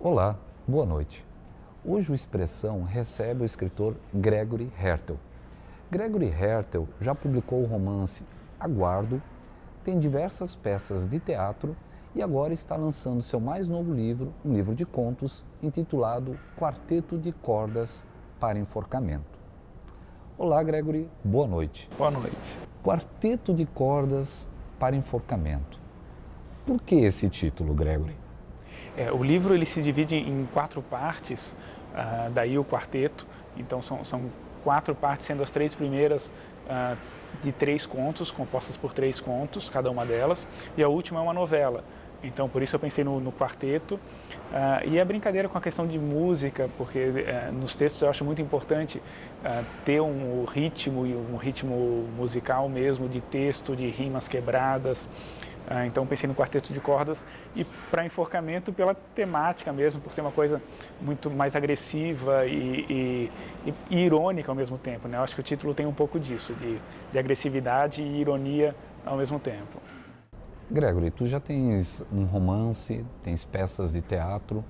Olá, boa noite. Hoje o Expressão recebe o escritor Gregory Hertel. Gregory Hertel já publicou o romance Aguardo, tem diversas peças de teatro e agora está lançando seu mais novo livro, um livro de contos, intitulado Quarteto de Cordas para Enforcamento. Olá, Gregory, boa noite. Boa noite. Quarteto de Cordas para Enforcamento. Por que esse título, Gregory? O livro ele se divide em 4 partes, daí o quarteto. Então são 4 partes, sendo as 3 primeiras de 3 contos, compostas por 3 contos, cada uma delas, e a última é uma novela. Então por isso eu pensei no quarteto. E a brincadeira com a questão de música, porque nos textos eu acho muito importante ter um ritmo e um ritmo musical mesmo, de texto, de rimas quebradas. Então pensei no quarteto de cordas e para enforcamento pela temática mesmo, por ser uma coisa muito mais agressiva e irônica ao mesmo tempo, né? Eu acho que o título tem um pouco disso, de agressividade e ironia ao mesmo tempo. Gregory, tu já tens um romance, tens peças de teatro,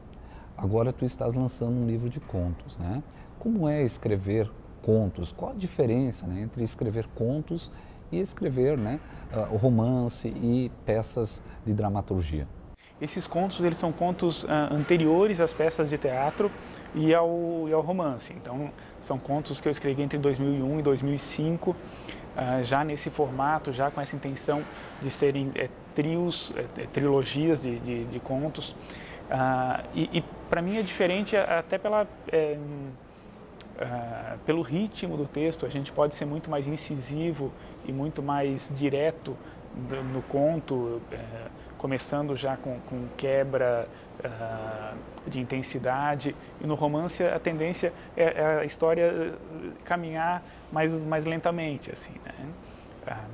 agora tu estás lançando um livro de contos, né? Como é escrever contos? Qual a diferença, né, entre escrever contos e escrever, né, o romance e peças de dramaturgia? Esses contos eles são contos anteriores às peças de teatro e ao romance. Então são contos que eu escrevi entre 2001 e 2005, já nesse formato, já com essa intenção de serem trilogias de contos. E para mim é diferente até pelo ritmo do texto. A gente pode ser muito mais incisivo e muito mais direto no conto, começando já com quebra de intensidade, e no romance a tendência é a história caminhar mais lentamente, assim, né?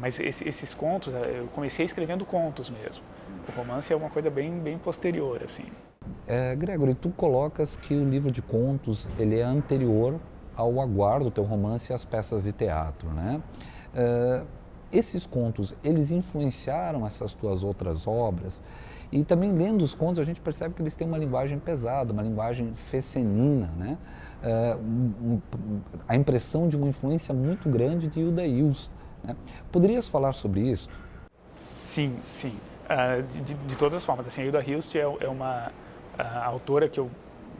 Mas esses contos, eu comecei escrevendo contos mesmo. O romance é uma coisa bem posterior, assim. Gregory, tu colocas que o livro de contos ele é anterior ao Aguardo, teu romance, e às peças de teatro, né? Esses contos, eles influenciaram essas tuas outras obras? E também lendo os contos a gente percebe que eles têm uma linguagem pesada, uma linguagem fecenina, né? A impressão de uma influência muito grande de Hilda Hilst, né? Poderias falar sobre isso? Sim. De todas as formas, assim, a Hilda Hilst é uma autora que eu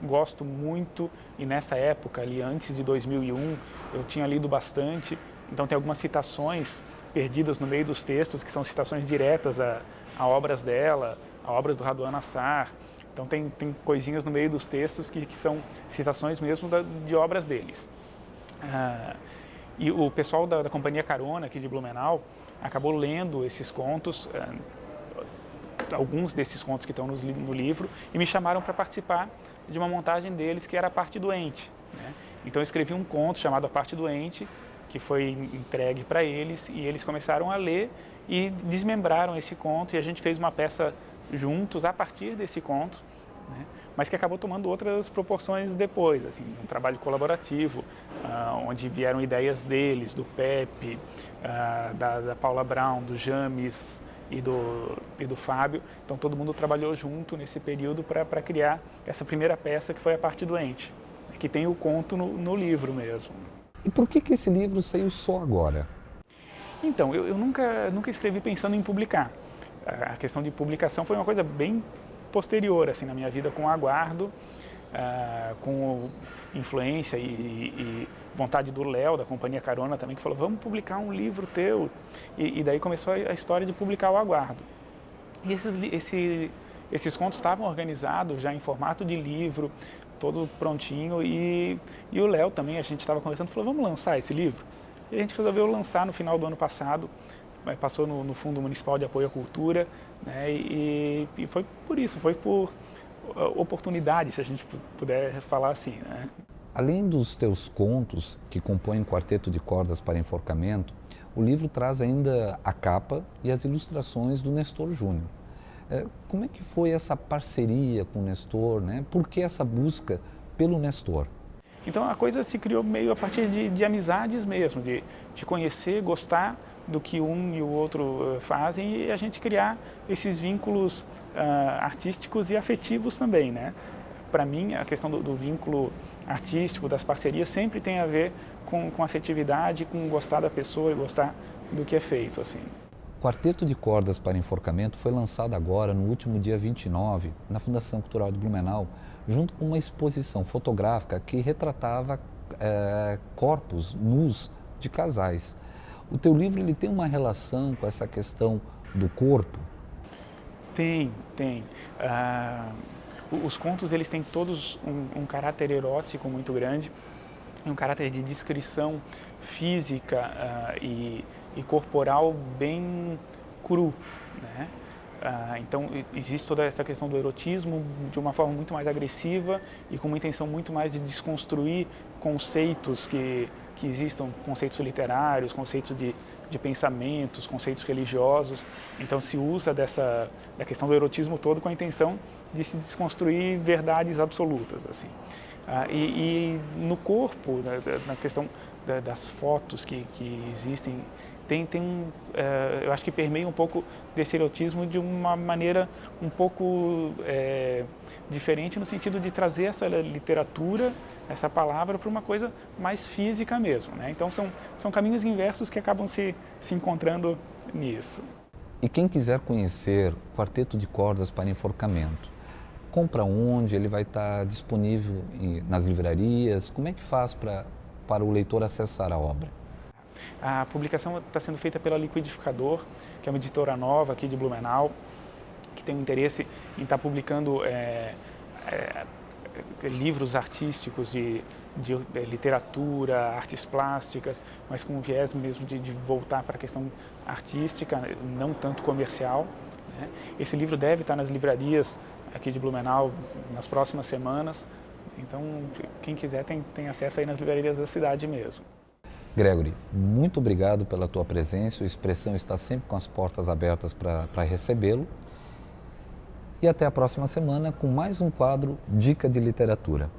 gosto muito, e nessa época, ali antes de 2001, eu tinha lido bastante. Então tem algumas citações perdidas no meio dos textos, que são citações diretas a obras dela, a obras do Raduan Nassar. Então tem coisinhas no meio dos textos que são citações mesmo de obras deles. E o pessoal da Companhia Carona, aqui de Blumenau, acabou lendo esses contos, alguns desses contos que estão no livro, e me chamaram para participar de uma montagem deles, que era A Parte Doente, né? Então eu escrevi um conto chamado A Parte Doente, que foi entregue para eles, e eles começaram a ler e desmembraram esse conto, e a gente fez uma peça juntos a partir desse conto, né? Mas que acabou tomando outras proporções depois, assim, um trabalho colaborativo, onde vieram ideias deles, do Pepe, da Paula Brown, do James e do Fábio. Então todo mundo trabalhou junto nesse período para criar essa primeira peça, que foi A Parte Doente, que tem o conto no livro mesmo. E por que esse livro saiu só agora? Então, eu nunca escrevi pensando em publicar. A questão de publicação foi uma coisa bem posterior, assim, na minha vida, com o Aguardo, com influência e vontade do Léo, da Companhia Carona também, que falou: vamos publicar um livro teu. E daí começou a história de publicar o Aguardo. E esses contos estavam organizados já em formato de livro, todo prontinho, e o Léo também, a gente estava conversando, falou: vamos lançar esse livro? E a gente resolveu lançar no final do ano passado, passou no Fundo Municipal de Apoio à Cultura, né? E foi por isso, foi por oportunidade, se a gente puder falar assim, né? Além dos teus contos, que compõem Quarteto de Cordas para Enforcamento, o livro traz ainda a capa e as ilustrações do Nestor Júnior. Como é que foi essa parceria com o Nestor, né? Por que essa busca pelo Nestor? Então a coisa se criou meio a partir de amizades mesmo, de conhecer, gostar do que um e o outro fazem, e a gente criar esses vínculos artísticos e afetivos também, né? para mim, a questão do vínculo artístico, das parcerias, sempre tem a ver com afetividade, com gostar da pessoa e gostar do que é feito, assim. Quarteto de Cordas para Enforcamento foi lançado agora, no último dia 29, na Fundação Cultural de Blumenau, junto com uma exposição fotográfica que retratava corpos nus de casais. O teu livro ele tem uma relação com essa questão do corpo? Tem. Os contos eles têm todos um caráter erótico muito grande, um caráter de descrição física e corporal bem cru, né? Então existe toda essa questão do erotismo de uma forma muito mais agressiva e com uma intenção muito mais de desconstruir conceitos que existam, conceitos literários, conceitos de pensamentos, conceitos religiosos. Então se usa da questão do erotismo todo com a intenção de se desconstruir verdades absolutas, assim. E no corpo, na questão das fotos que existem, eu acho que permeia um pouco desse erotismo de uma maneira um pouco diferente, no sentido de trazer essa literatura, essa palavra, para uma coisa mais física mesmo, né? Então são caminhos inversos que acabam se encontrando nisso. E quem quiser conhecer Quarteto de Cordas para Enforcamento, compra onde? Ele vai estar disponível nas livrarias? Como é que faz para o leitor acessar a obra? A publicação está sendo feita pela Liquidificador, que é uma editora nova aqui de Blumenau, que tem um interesse em estar publicando livros artísticos de literatura, artes plásticas, mas com um viés mesmo de voltar para a questão artística, não tanto comercial, né? Esse livro deve estar nas livrarias aqui de Blumenau nas próximas semanas, então quem quiser tem acesso aí nas livrarias da cidade mesmo. Gregory, muito obrigado pela tua presença, a Expressão está sempre com as portas abertas para recebê-lo. E até a próxima semana com mais um quadro Dica de Literatura.